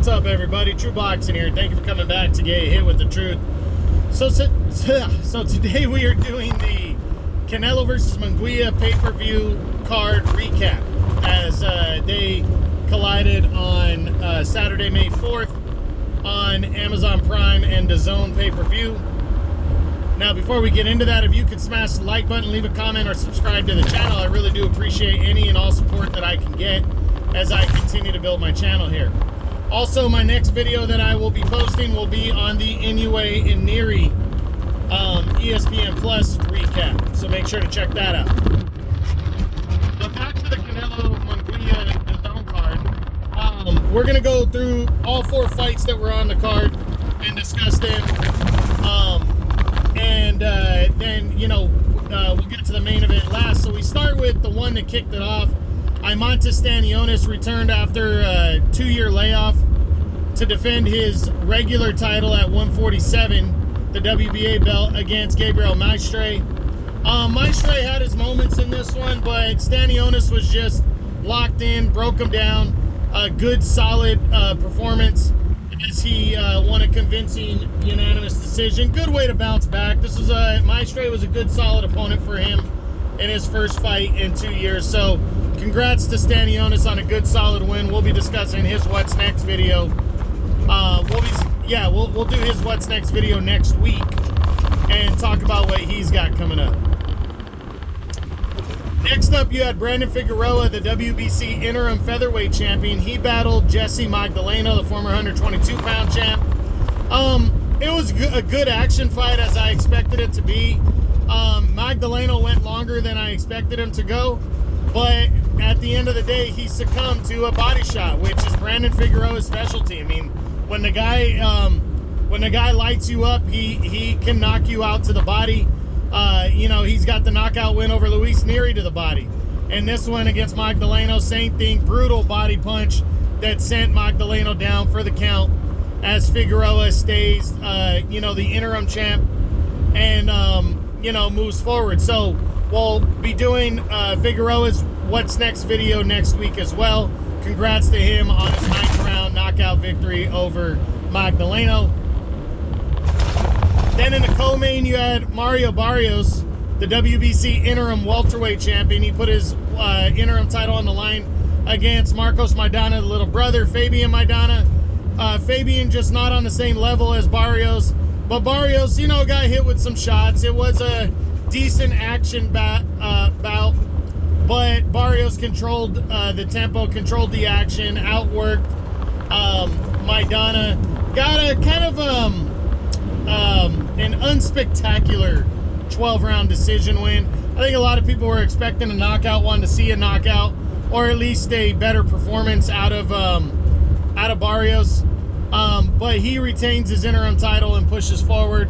What's up, everybody? True Boxing here. Thank you for coming back to get hit with the truth. So today we are doing the Canelo versus Munguia pay-per-view card recap as they collided on Saturday, May 4th on Amazon Prime and DAZN pay-per-view. Now, before we get into that, if you could smash the like button, leave a comment, or subscribe to the channel, I really do appreciate any and all support that I can get as I continue to build my channel here. Also, my next video that I will be posting will be on the Inoue and Neary ESPN Plus recap, so make sure to check that out. But back to the Canelo Munguia DAZN card. We're going to go through all 4 fights that were on the card and discuss them. Then, you know, we'll get to the main event last. So we start with the one that kicked it off. Imantas Stanionis returned after a 2-year layoff to defend his regular title at 147, the WBA belt, against Gabriel Maestre. Maestre had his moments in this one, but Stanionis was just locked in, broke him down. A good, solid performance as he won a convincing unanimous decision. Good way to bounce back. Maestre was a good, solid opponent for him in his first fight in 2 years. So congrats to Stanionis on a good, solid win. We'll be discussing his What's Next video. We'll do his What's Next video next week and talk about what he's got coming up. Next up, you had Brandon Figueroa, the WBC interim featherweight champion. He battled Jesse Magdaleno, the former 122-pound champ. It was a good action fight, as I expected it to be. Magdaleno went longer than I expected him to go, but at the end of the day, he succumbed to a body shot, which is Brandon Figueroa's specialty. I mean, when the guy lights you up, he can knock you out to the body. He's got the knockout win over Luis Neary to the body. And this one against Magdaleno, same thing, brutal body punch that sent Magdaleno down for the count as Figueroa stays, the interim champ and, moves forward. So we'll be doing Figueroa's What's Next video next week as well. Congrats to him on his 9th round knockout victory over Magdaleno. Then in the co-main, you had Mario Barrios, the WBC interim welterweight champion. He put his interim title on the line against Marcos Maidana, the little brother, Fabian Maidana. Fabian just not on the same level as Barrios. But Barrios, got hit with some shots. It was a decent action bout. But Barrios controlled the tempo, controlled the action, outworked Maidana. Got a kind of an unspectacular 12-round decision win. I think a lot of people were expecting a knockout, wanted to see a knockout, or at least a better performance out of Barrios. But he retains his interim title and pushes forward.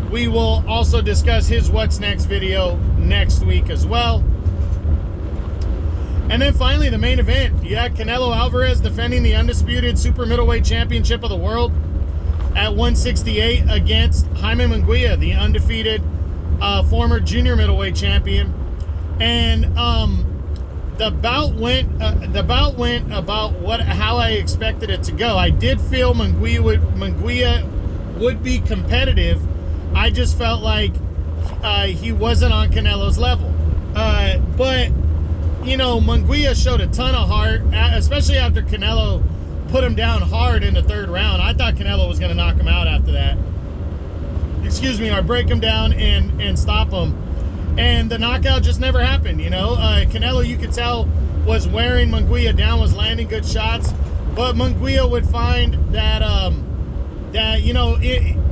We will also discuss his What's Next video next week as well. And then finally, the main event. You had Canelo Alvarez defending the undisputed super middleweight championship of the world at 168 against Jaime Munguia, the undefeated former junior middleweight champion. And the bout went about how I expected it to go. I did feel Munguia would be competitive. I just felt like he wasn't on Canelo's level. But Munguia showed a ton of heart, especially after Canelo put him down hard in the 3rd round. I thought Canelo was going to knock him out after that. Or break him down and stop him. And the knockout just never happened, Canelo, you could tell, was wearing Munguia down, was landing good shots. But Munguia would find that,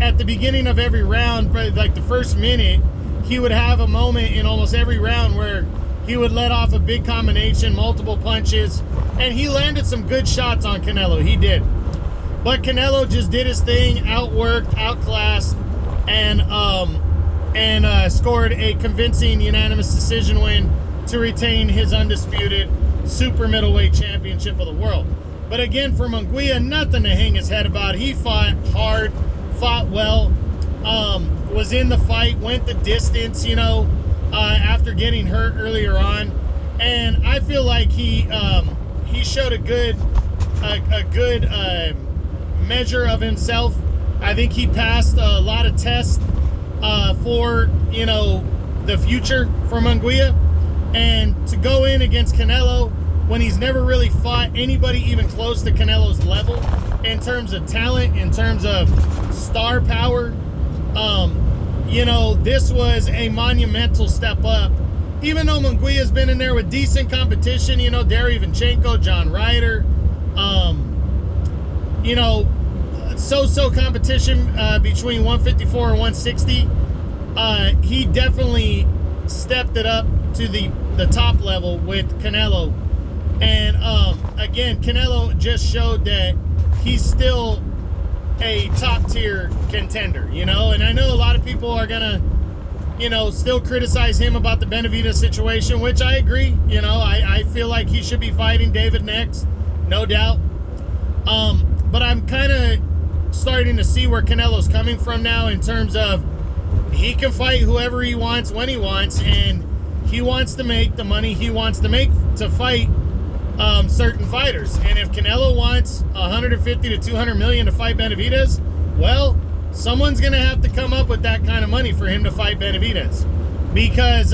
at the beginning of every round, like the first minute, he would have a moment in almost every round where he would let off a big combination, multiple punches, and he landed some good shots on Canelo. He did. But Canelo just did his thing, outworked, outclassed, and scored a convincing unanimous decision win to retain his undisputed super middleweight championship of the world. But again, for Munguia, nothing to hang his head about. He fought hard, fought well, was in the fight, went the distance, after getting hurt earlier on. And I feel like he showed a good measure of himself. I think he passed a lot of tests for, you know, the future for Munguia. And to go in against Canelo when he's never really fought anybody even close to Canelo's level in terms of talent, in terms of star power, you know, this was a monumental step up. Even though Munguia's been in there with decent competition, you know, Derry Vinchenko, John Ryder, you know, so-so competition between 154 and 160. He definitely stepped it up to the top level with Canelo. And again, Canelo just showed that he's still a top tier contender, you know. And I know a lot of people are gonna, you know, still criticize him about the Benavidez situation, which I agree. You know, I feel like he should be fighting David next, no doubt. But I'm kind of starting to see where Canelo's coming from now in terms of he can fight whoever he wants when he wants, and he wants to make the money he wants to make to fight certain fighters. And if Canelo wants 150 to 200 million to fight Benavidez, well, someone's gonna have to come up with that kind of money for him to fight Benavidez, because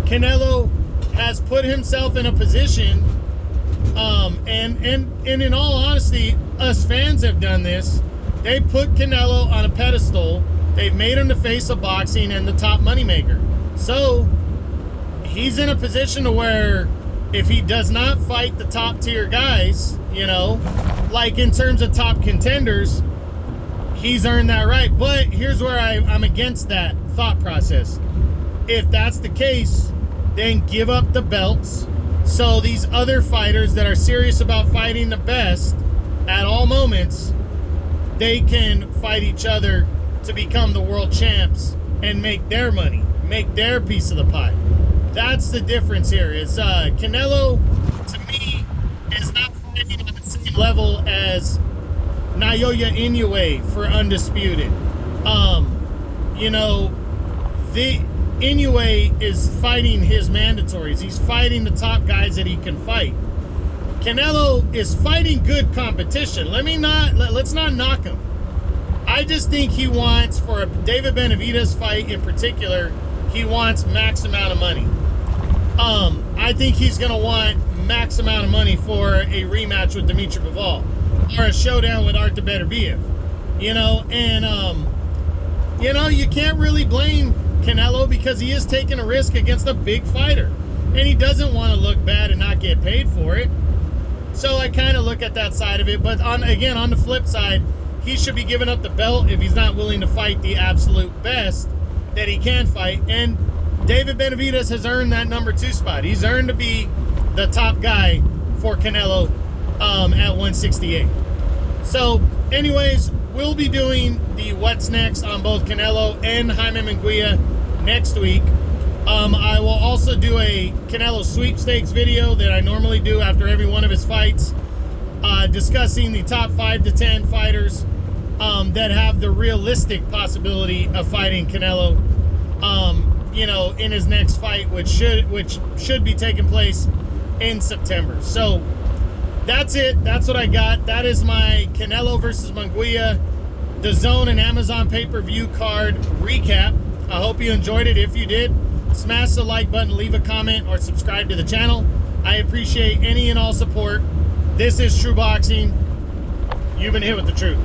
Canelo has put himself in a position, and in all honesty, us fans have done this. They put Canelo on a pedestal. They've made him the face of boxing and the top moneymaker. So he's in a position to where if he does not fight the top tier guys, you know, like in terms of top contenders, he's earned that right. But here's where I'm against that thought process. If that's the case, then give up the belts so these other fighters that are serious about fighting the best at all moments, they can fight each other to become the world champs and make their money, make their piece of the pie. That's the difference here. Is Canelo, to me, is not fighting on the same level as Naoya Inoue for undisputed. You know, the Inoue is fighting his mandatories. He's fighting the top guys that he can fight. Canelo is fighting good competition. Let's not knock him. I just think he wants, for a David Benavidez fight in particular, he wants max amount of money. I think he's going to want max amount of money for a rematch with Dimitri Bivol or a showdown with Artur Beterbiev. You know, and, you know, you can't really blame Canelo because he is taking a risk against a big fighter. And he doesn't want to look bad and not get paid for it. So I kind of look at that side of it. But on the flip side, he should be giving up the belt if he's not willing to fight the absolute best that he can fight. And David Benavidez has earned that number 2 spot. He's earned to be the top guy for Canelo at 168. So anyways, we'll be doing the what's next on both Canelo and Jaime Munguia next week. I will also do a Canelo sweepstakes video that I normally do after every one of his fights, discussing the top 5 to 10 fighters that have the realistic possibility of fighting Canelo, you know, in his next fight, which should be taking place in September. So that's it. That's what I got. That is my Canelo versus Munguia, the Zone and Amazon pay-per-view card recap. I hope you enjoyed it. If you did, smash the like button, leave a comment, or subscribe to the channel. I appreciate any and all support. This is True Boxing. You've been hit with the truth.